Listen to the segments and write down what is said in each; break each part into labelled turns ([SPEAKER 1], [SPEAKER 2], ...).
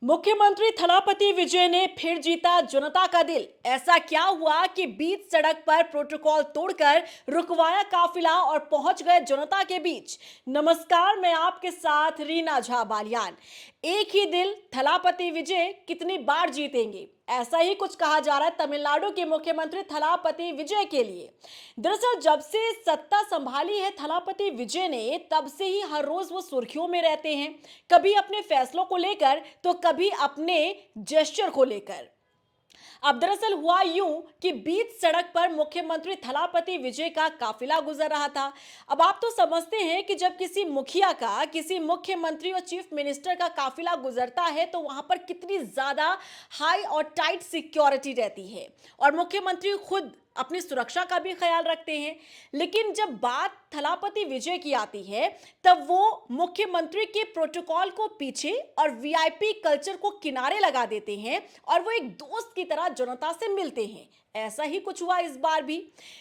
[SPEAKER 1] मुख्यमंत्री थलापति विजय ने फिर जीता जनता का दिल। ऐसा क्या हुआ कि बीच सड़क पर प्रोटोकॉल तोड़कर रुकवाया काफिला और पहुंच गए जनता के बीच। नमस्कार, मैं आपके साथ रीना झा बालियान। एक ही दिल, थलापति विजय कितनी बार जीतेंगे, ऐसा ही कुछ कहा जा रहा है तमिलनाडु के मुख्यमंत्री थलापति विजय के लिए। दरअसल जब से सत्ता संभाली है थलापति विजय ने, तब से ही हर रोज वो सुर्खियों में रहते हैं, कभी अपने फैसलों को लेकर तो कभी अपने जेस्चर को लेकर। अब दरअसल हुआ यूं कि बीच सड़क पर मुख्यमंत्री थलापति विजय का काफिला गुजर रहा था। अब आप तो समझते हैं कि जब किसी मुखिया का, किसी मुख्यमंत्री और चीफ मिनिस्टर का काफिला गुजरता है तो वहां पर कितनी ज्यादा हाई और टाइट सिक्योरिटी रहती है, और मुख्यमंत्री खुद अपनी सुरक्षा का भी ख्याल रखते हैं। लेकिन जब बात थलापति विजय की आती है, तब वो मुख्यमंत्री के प्रोटोकॉल को पीछे और वीआईपी कल्चर को किनारे लगा देते हैं और वो एक दोस्त की तरह जनता से मिलते हैं। ऐसा ही कुछ हुआ इस बार भी।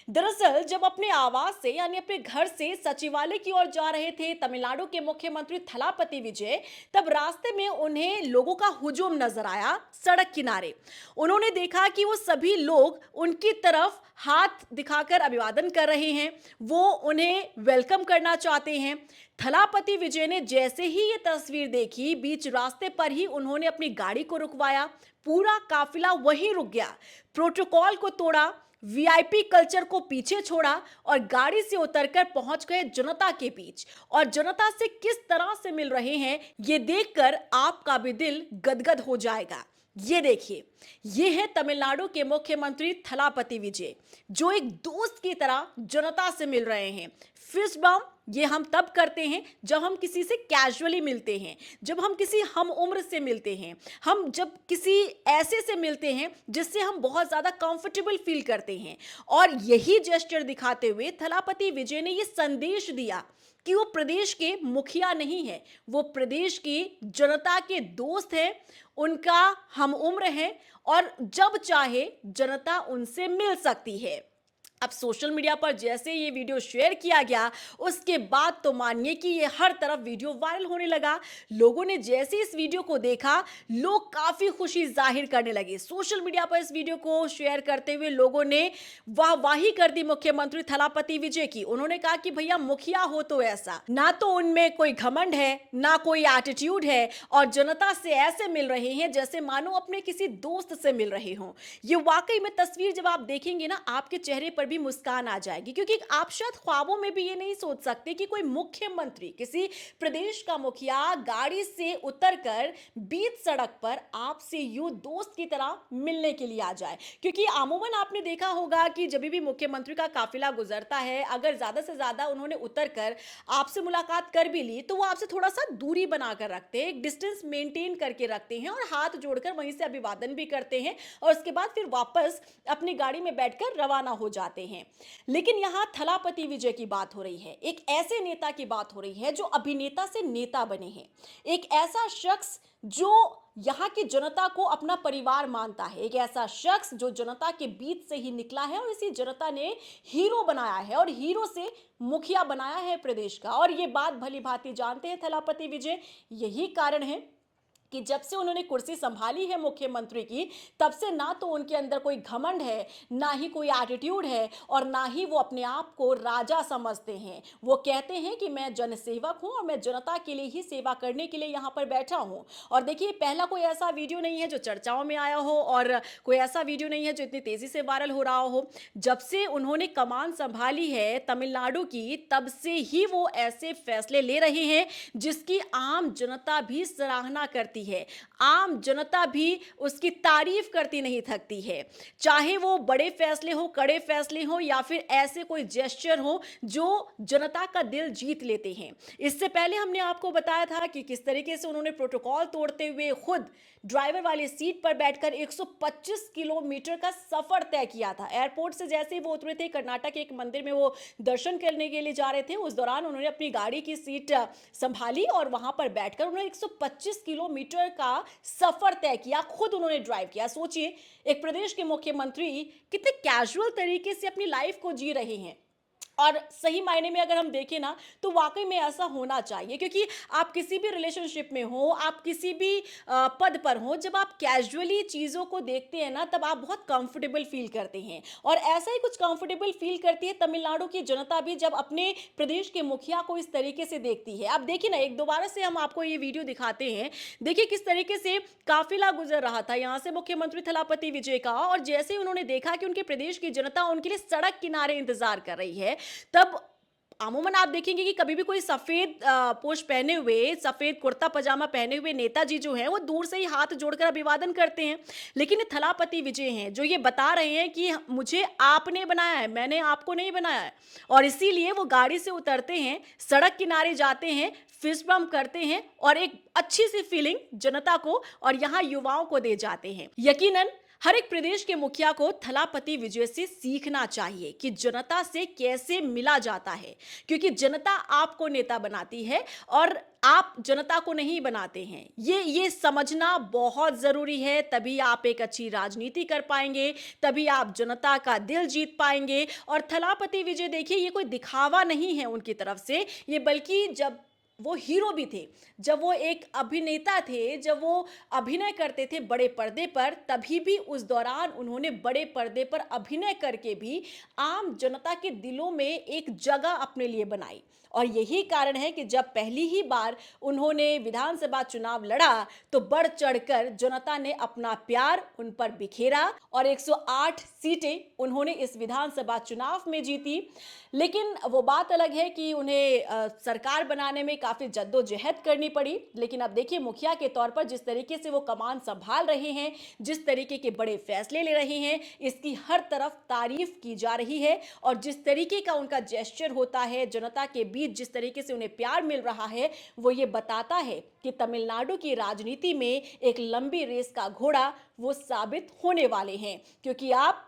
[SPEAKER 1] दरअसल जब अपने आवास से यानी अपने घर से सचिवालय की ओर जा रहे थे तमिलनाडु के मुख्यमंत्री थलापति विजय, तब रास्ते में उन्हें लोगों का हुजूम नजर आया सड़क किनारे। उन्होंने देखा कि वो सभी लोग उनकी तरफ हाथ दिखाकर अभिवादन कर रहे हैं, वो उन्हें वेलकम करना चाहते हैं। थलापति विजय ने जैसे ही ये तस्वीर देखी, बीच रास्ते पर ही उन्होंने अपनी गाड़ी को रुकवाया। पूरा काफिला वहीं रुक गया, प्रोटोकॉल को तोड़ा, वीआईपी कल्चर को पीछे छोड़ा और गाड़ी से उतरकर पहुंच गए जनता के बीच। और जनता से किस तरह से मिल रहे हैं, ये देखकर आपका भी दिल गदगद हो जाएगा। ये देखिए, ये है तमिलनाडु के मुख्यमंत्री थलापति विजय, जो एक दोस्त की तरह जनता से मिल रहे हैं। फिस्ट बम ये हम तब करते हैं जब हम किसी से कैजुअली मिलते हैं, जब हम किसी हम उम्र से मिलते हैं, हम जब किसी ऐसे से मिलते हैं जिससे हम बहुत ज्यादा कंफर्टेबल फील करते हैं। और यही जेस्चर दिखाते हुए थलापति विजय ने यह संदेश दिया कि वो प्रदेश के मुखिया नहीं है, वो प्रदेश की जनता के दोस्त हैं, उनका हम उम्र है और जब चाहे जनता उनसे मिल सकती है। अब सोशल मीडिया पर जैसे ये वीडियो शेयर किया गया, उसके बाद तो मानिए कि ये हर तरफ वीडियो वायरल होने लगा। लोगों ने जैसे इस वीडियो को देखा, लोग काफी खुशी जाहिर करने लगे। सोशल मीडिया पर इस वीडियो को शेयर करते हुए लोगों ने वाहवाही कर दी मुख्यमंत्री थलापति विजय की। उन्होंने कहा कि भैया मुखिया हो तो ऐसा, ना तो उनमें कोई घमंड है, ना कोई एटीट्यूड है, और जनता से ऐसे मिल रहे हैं जैसे मानो अपने किसी दोस्त से मिल रहे हों। ये वाकई में तस्वीर जब आप देखेंगे ना, आपके चेहरे पर भी मुस्कान आ जाएगी, क्योंकि आप शायद ख्वाबों में भी ये नहीं सोच सकते कि कोई मुख्यमंत्री, किसी प्रदेश का मुखिया गाड़ी से उतरकर बीच सड़क पर आपसे यूं दोस्त की तरह मिलने के लिए आ जाए। क्योंकि अमूमन आपने देखा होगा कि जब भी मुख्यमंत्री का काफिला गुजरता है, अगर ज्यादा से ज्यादा उन्होंने उतरकर आपसे मुलाकात कर भी ली तो वो आपसे थोड़ा सा दूरी बनाकर रखते हैं, एक डिस्टेंस मेंटेन करके रखते हैं और हाथ जोड़कर वहीं से अभिवादन भी करते हैं और उसके बाद फिर वापस अपनी गाड़ी में बैठकर रवाना हो जाते हैं। लेकिन यहां थलापति विजय की बात हो रही है, एक ऐसे नेता की बात हो रही है जो अभिनेता से नेता बने हैं, एक ऐसा शख्स जो यहाँ की जनता को अपना परिवार मानता है, एक ऐसा शख्स जो जनता के बीच से ही निकला है और इसी जनता ने हीरो बनाया है और हीरो से मुखिया बनाया है प्रदेश का। और ये बात भली भांति जानते हैं थलापति विजय। यही कारण है कि जब से उन्होंने कुर्सी संभाली है मुख्यमंत्री की, तब से ना तो उनके अंदर कोई घमंड है, ना ही कोई एटीट्यूड है, और ना ही वो अपने आप को राजा समझते हैं। वो कहते हैं कि मैं जनसेवक हूं और मैं जनता के लिए ही सेवा करने के लिए यहां पर बैठा हूं। और देखिए, पहला कोई ऐसा वीडियो नहीं है जो चर्चाओं में आया हो और कोई ऐसा वीडियो नहीं है जो इतनी तेजी से वायरल हो रहा हो। जब से उन्होंने कमान संभाली है तमिलनाडु की, तब से ही वो ऐसे फैसले ले रहे हैं जिसकी आम जनता भी सराहना करती है, आम जनता भी उसकी तारीफ करती नहीं थकती है। चाहे वो बड़े फैसले हो, कड़े फैसले हो, या फिर ऐसे कोई जेस्चर हो जो जनता का दिल जीत लेते हैं। इससे पहले हमने आपको बताया था कि किस तरीके से उन्होंने प्रोटोकॉल तोड़ते हुए खुद ड्राइवर वाली सीट पर बैठकर 125 किलोमीटर का सफर तय किया था। एयरपोर्ट से जैसे ही वो उतरे थे, कर्नाटक के एक मंदिर में वो दर्शन करने के लिए जा रहे थे, उस दौरान उन्होंने अपनी गाड़ी की सीट संभाली और वहां पर बैठकर उन्होंने 125 किलोमीटर का सफर तय किया, खुद उन्होंने ड्राइव किया। सोचिए, एक प्रदेश के मुख्यमंत्री कितने कैजुअल तरीके से अपनी लाइफ को जी रहे हैं। और सही मायने में अगर हम देखें ना तो वाकई में ऐसा होना चाहिए, क्योंकि आप किसी भी रिलेशनशिप में हो, आप किसी भी पद पर हो, जब आप कैजुअली चीज़ों को देखते हैं ना तब आप बहुत कंफर्टेबल फील करते हैं। और ऐसा ही कुछ कंफर्टेबल फील करती है तमिलनाडु की जनता भी जब अपने प्रदेश के मुखिया को इस तरीके से देखती है। आप देखिए ना, एक दोबारा से हम आपको ये वीडियो दिखाते हैं। देखिए किस तरीके से काफिला गुजर रहा था यहाँ से मुख्यमंत्री थलापति विजय का, और जैसे ही उन्होंने देखा कि उनके प्रदेश की जनता उनके लिए सड़क किनारे इंतजार कर रही है, तब अमूमन आप देखेंगे कि कभी भी कोई सफेद पोश पहने हुए, सफेद कुर्ता पजामा पहने हुए नेताजी जो हैं वो दूर से ही हाथ जोड़कर अभिवादन करते हैं। लेकिन ये थलापति विजय हैं जो ये बता रहे हैं कि मुझे आपने बनाया है, मैंने आपको नहीं बनाया है। और इसीलिए वो गाड़ी से उतरते हैं, सड़क किनारे जाते हैं, फिस्ट बम्प करते हैं और एक अच्छी सी फीलिंग जनता को और यहाँ युवाओं को दे जाते हैं। यकीनन हर एक प्रदेश के मुखिया को थलापति विजय से सीखना चाहिए कि जनता से कैसे मिला जाता है, क्योंकि जनता आपको नेता बनाती है और आप जनता को नहीं बनाते हैं। ये समझना बहुत जरूरी है, तभी आप एक अच्छी राजनीति कर पाएंगे, तभी आप जनता का दिल जीत पाएंगे। और थलापति विजय देखिए, ये कोई दिखावा नहीं है उनकी तरफ से, ये बल्कि जब वो हीरो भी थे, जब वो एक अभिनेता थे, जब वो अभिनय करते थे बड़े पर्दे पर, तभी भी उस दौरान उन्होंने बड़े पर्दे पर अभिनय करके भी आम जनता के दिलों में एक जगह अपने लिए बनाई। और यही कारण है कि जब पहली ही बार उन्होंने विधानसभा चुनाव लड़ा तो बढ़ चढ़कर जनता ने अपना प्यार उन पर बिखेरा और 108 सीटें उन्होंने इस विधानसभा चुनाव में जीती। लेकिन वो बात अलग है कि उन्हें सरकार बनाने में काफी जद्दोजहद करनी पड़ी। लेकिन अब देखिए, मुखिया के तौर पर जिस तरीके से वो कमान संभाल रहे हैं, जिस तरीके के बड़े फैसले ले रहे हैं, इसकी हर तरफ तारीफ की जा रही है। और जिस तरीके का उनका जेस्चर होता है, जनता के बीच जिस तरीके से उन्हें प्यार मिल रहा है, वो ये बताता है कि तमिलनाडु की राजनीति में एक लंबी रेस का घोड़ा वो साबित होने वाले हैं। क्योंकि आप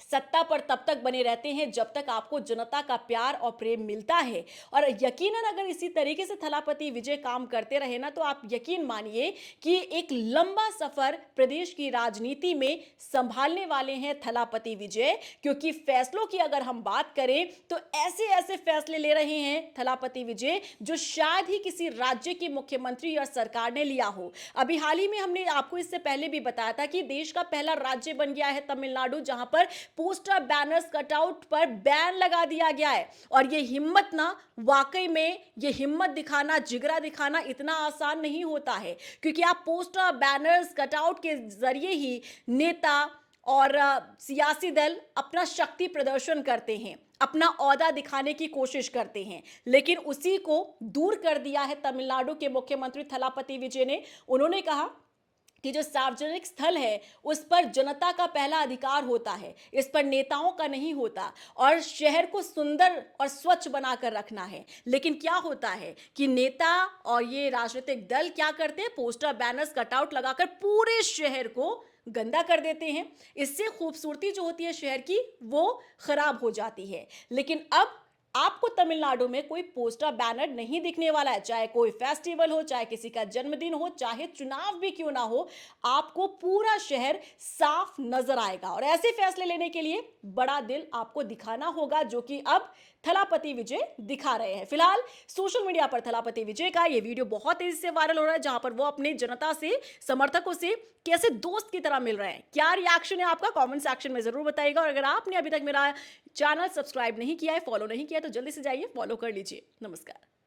[SPEAKER 1] सत्ता पर तब तक बने रहते हैं जब तक आपको जनता का प्यार और प्रेम मिलता है। और यकीनन अगर इसी तरीके से थलापति विजय काम करते रहे ना, तो आप यकीन मानिए कि एक लंबा सफर प्रदेश की राजनीति में संभालने वाले हैं थलापति विजय। क्योंकि फैसलों की अगर हम बात करें तो ऐसे ऐसे फैसले ले रहे हैं थलापति विजय जो शायद ही किसी राज्य के मुख्यमंत्री या सरकार ने लिया हो। अभी हाल ही में हमने आपको इससे पहले भी बताया था कि देश का पहला राज्य बन गया है तमिलनाडु, जहां पर पोस्टर, बैनर्स, कटआउट पर बैन लगा दिया गया है। और ये हिम्मत ना, वाकई में ये हिम्मत दिखाना, जिगरा दिखाना इतना आसान नहीं होता है, क्योंकि आप पोस्टर, बैनर्स, कटआउट के जरिए ही नेता और सियासी दल अपना शक्ति प्रदर्शन करते हैं, अपना औहदा दिखाने की कोशिश करते हैं। लेकिन उसी को दूर कर दिया है तमिलनाडु के मुख्यमंत्री थलापति विजय ने। उन्होंने कहा कि जो सार्वजनिक स्थल है उस पर जनता का पहला अधिकार होता है, इस पर नेताओं का नहीं होता, और शहर को सुंदर और स्वच्छ बनाकर रखना है। लेकिन क्या होता है कि नेता और ये राजनीतिक दल क्या करते हैं, पोस्टर, बैनर्स, कटआउट लगाकर पूरे शहर को गंदा कर देते हैं। इससे खूबसूरती जो होती है शहर की वो खराब हो जाती है। लेकिन अब आपको तमिलनाडु में कोई पोस्टर, बैनर नहीं दिखने वाला है, चाहे कोई फेस्टिवल हो, चाहे किसी का जन्मदिन हो, चाहे चुनाव भी क्यों ना हो, आपको पूरा शहर साफ नजर आएगा। और ऐसे फैसले लेने के लिए बड़ा दिल आपको दिखाना होगा, जो कि अब थलापति विजय दिखा रहे हैं। फिलहाल सोशल मीडिया पर थलापति विजय का ये वीडियो बहुत तेजी से वायरल हो रहा है, जहां पर वो अपने जनता से, समर्थकों से कैसे दोस्त की तरह मिल रहे हैं। क्या रिएक्शन है आपका, कमेंट सेक्शन में जरूर बताइएगा। और अगर आपने अभी तक मेरा चैनल सब्सक्राइब नहीं किया है, फॉलो नहीं किया है, तो जल्दी से जाइए फॉलो कर लीजिए। नमस्कार।